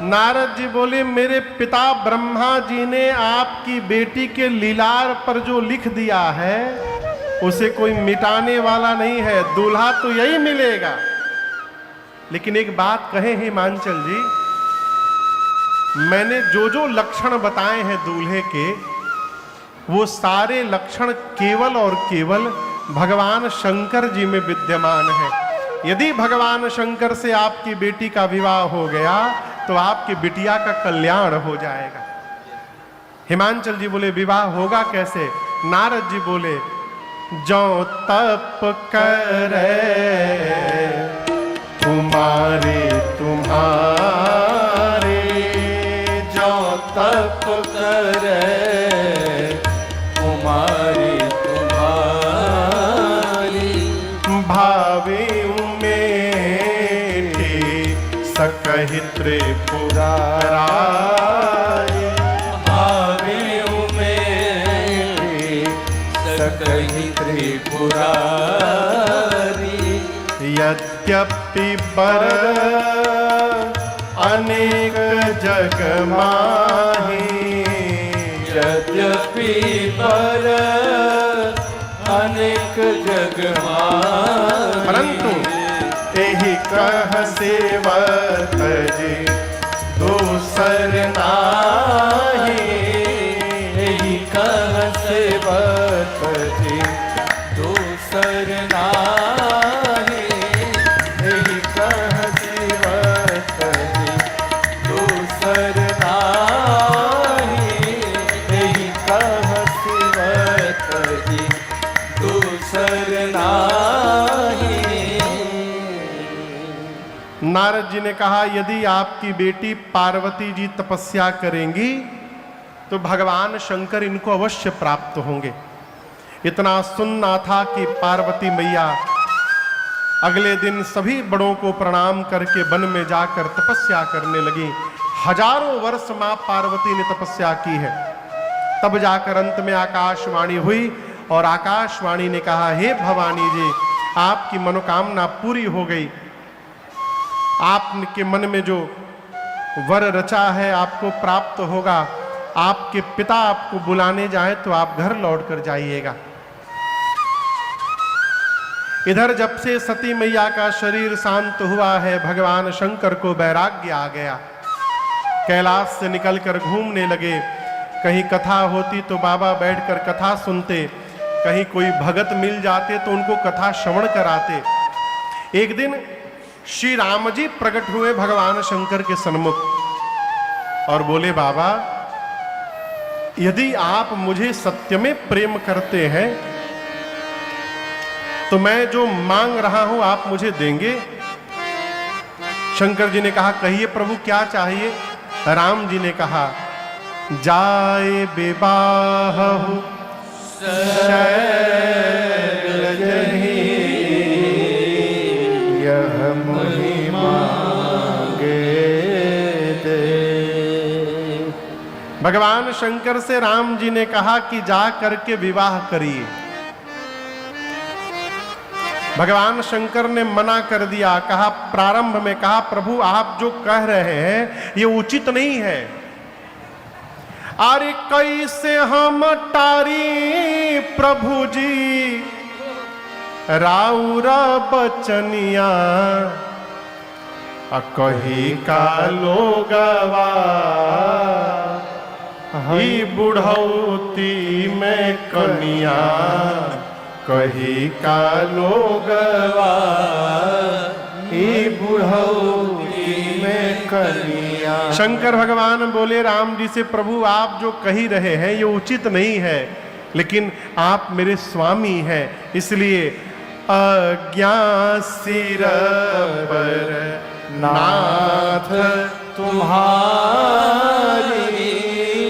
नारद जी बोले, मेरे पिता ब्रह्मा जी ने आपकी बेटी के लीलार पर जो लिख दिया है उसे कोई मिटाने वाला नहीं है, दूल्हा तो यही मिलेगा। लेकिन एक बात कहे हिमांचल जी, मैंने जो जो लक्षण बताए हैं दूल्हे के, वो सारे लक्षण केवल और केवल भगवान शंकर जी में विद्यमान है। यदि भगवान शंकर से आपकी बेटी का विवाह हो गया तो आपकी बिटिया का कल्याण हो जाएगा। हिमांचल जी बोले, विवाह होगा कैसे? नारद जी बोले, जो तप करे तुम्हारे जो तप करे तुम्हारी भावे में सकहि त्रिपुरारी, भावे में सकहि त्रिपुरारी। यद्यपि बर अनेक जग माही, यद्यपि बर अनेक जग माही, परंतु यही कह सेवत जी दूसर नाही। यही कह सेवत जी दूसर नाही। यही कह सेवत जी दूसर नाही। यही कह सेवत जी दूसर नाही। नारद जी ने कहा, यदि आपकी बेटी पार्वती जी तपस्या करेंगी तो भगवान शंकर इनको अवश्य प्राप्त होंगे। इतना सुनना था कि पार्वती मैया अगले दिन सभी बड़ों को प्रणाम करके वन में जाकर तपस्या करने लगी। हजारों वर्ष मां पार्वती ने तपस्या की है। तब जाकर अंत में आकाशवाणी हुई और आकाशवाणी ने कहा, हे भवानी जी, आपकी मनोकामना पूरी हो गई। आपके मन में जो वर रचा है आपको प्राप्त होगा। आपके पिता आपको बुलाने जाए तो आप घर लौट कर जाइएगा। इधर जब से सती मैया का शरीर शांत हुआ है, भगवान शंकर को वैराग्य आ गया। कैलाश से निकलकर घूमने लगे। कहीं कथा होती तो बाबा बैठकर कथा सुनते, कहीं कोई भगत मिल जाते तो उनको कथा श्रवण कराते। एक दिन श्री राम जी प्रकट हुए भगवान शंकर के सन्मुख और बोले, बाबा, यदि आप मुझे सत्य में प्रेम करते हैं तो मैं जो मांग रहा हूं आप मुझे देंगे? शंकर जी ने कहा, कहिए प्रभु क्या चाहिए? राम जी ने कहा, जाए विवाह शैलजहि यह मुनि मांगे दे। भगवान शंकर से राम जी ने कहा कि जा करके विवाह करिए। भगवान शंकर ने मना कर दिया। कहा, प्रारंभ में कहा, प्रभु आप जो कह रहे हैं ये उचित नहीं है। अरे कैसे हम टारी प्रभु जी राउरा बचनिया, कही का लोगवा ही बुढ़ौती में कनिया, कही का लोगवा ही बुढ़ौती में कनिया। शंकर भगवान बोले राम जी से, प्रभु आप जो कही रहे हैं ये उचित नहीं है, लेकिन आप मेरे स्वामी हैं, इसलिए आज्ञा सिर पर नाथ तुम्हारी।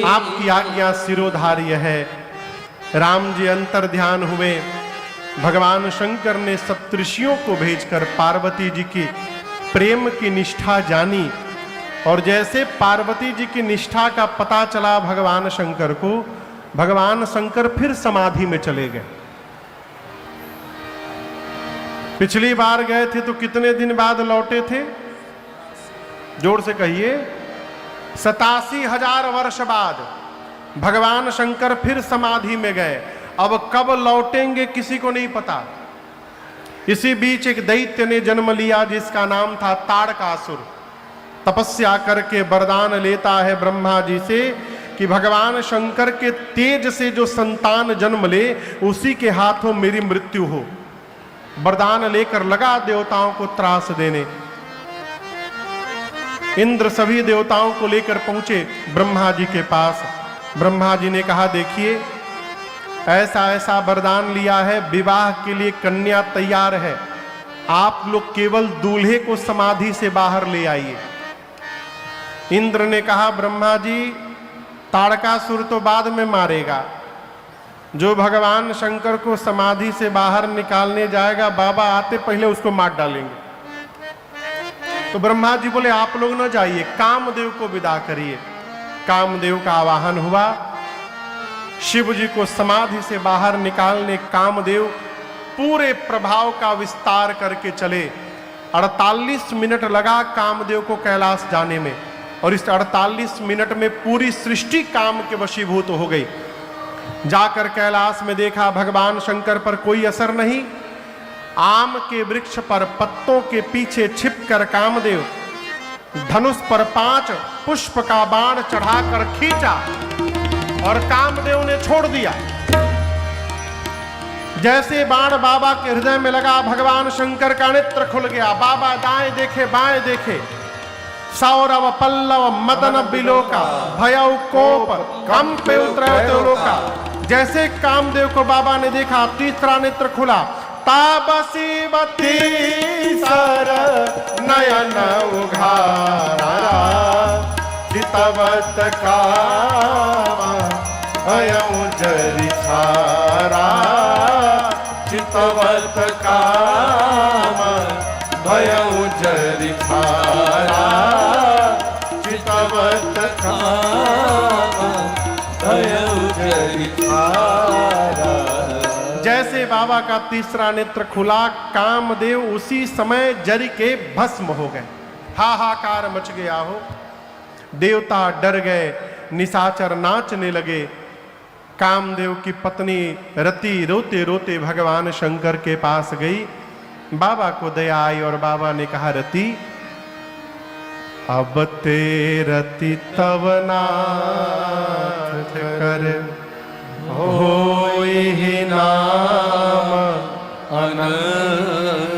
आपकी आज्ञा सिरोधार्य है। राम जी अंतर ध्यान हुए। भगवान शंकर ने सप्तऋषियों को भेजकर पार्वती जी की प्रेम की निष्ठा जानी, और जैसे पार्वती जी की निष्ठा का पता चला भगवान शंकर को, भगवान शंकर फिर समाधि में चले गए। पिछली बार गए थे तो कितने दिन बाद लौटे थे? जोर से कहिए। 87,000 वर्ष बाद भगवान शंकर फिर समाधि में गए। अब कब लौटेंगे किसी को नहीं पता। इसी बीच एक दैत्य ने जन्म लिया जिसका नाम था ताड़कासुर। तपस्या करके वरदान लेता है ब्रह्मा जी से कि भगवान शंकर के तेज से जो संतान जन्म ले उसी के हाथों मेरी मृत्यु हो। वरदान लेकर लगा देवताओं को त्रास देने। इंद्र सभी देवताओं को लेकर पहुंचे ब्रह्मा जी के पास। ब्रह्मा जी ने कहा, देखिए ऐसा ऐसा वरदान लिया है, विवाह के लिए कन्या तैयार है, आप लोग केवल दूल्हे को समाधि से बाहर ले आइए। इंद्र ने कहा, ब्रह्मा जी ताड़कासुर तो बाद में मारेगा, जो भगवान शंकर को समाधि से बाहर निकालने जाएगा बाबा आते पहले उसको मार डालेंगे। तो ब्रह्मा जी बोले, आप लोग न जाइए, कामदेव को विदा करिए। कामदेव का आवाहन हुआ। शिव जी को समाधि से बाहर निकालने कामदेव पूरे प्रभाव का विस्तार करके चले। 48 मिनट लगा कामदेव को कैलाश जाने में, और इस 48 मिनट में पूरी सृष्टि काम के वशीभूत हो गई। जाकर कैलाश में देखा भगवान शंकर पर कोई असर नहीं। आम के वृक्ष पर पत्तों के पीछे छिपकर कामदेव धनुष पर 5 पुष्प का बाण चढ़ाकर खींचा और कामदेव ने छोड़ दिया। जैसे बाण बाबा के हृदय में लगा भगवान शंकर का नेत्र खुल गया। बाबा दाएं देखे बाएं देखे, सौरव पल्लव मदन बिलोका, भयउ कोप कंपे उतरलोका। जैसे कामदेव को बाबा ने देखा, तीसरा नेत्र खुला। ताबसी बती सर नयन उघारा, चितवत काम भयउ जरि छारा, चितवत काम भयउ जरि छारा, चितवत काम भयउ जरि छारा। जैसे बाबा का तीसरा नेत्र खुला, कामदेव उसी समय जरि के भस्म हो गए। हाहाकार मच गया हो। देवता डर गए, निशाचर नाचने लगे। कामदेव की पत्नी रति रोते रोते भगवान शंकर के पास गई। बाबा को दया आई और बाबा ने कहा, रति अब ते रति तव नाथ कर होई नाम अनंग,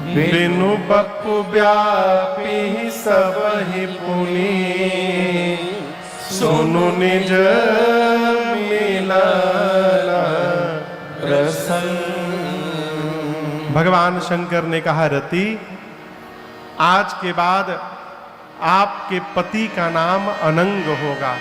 बिनु बपु व्यापी सबहि पुनि, सुनु निज मिलन प्रसन्न। भगवान शंकर ने कहा, रति आज के बाद आपके पति का नाम अनंग होगा।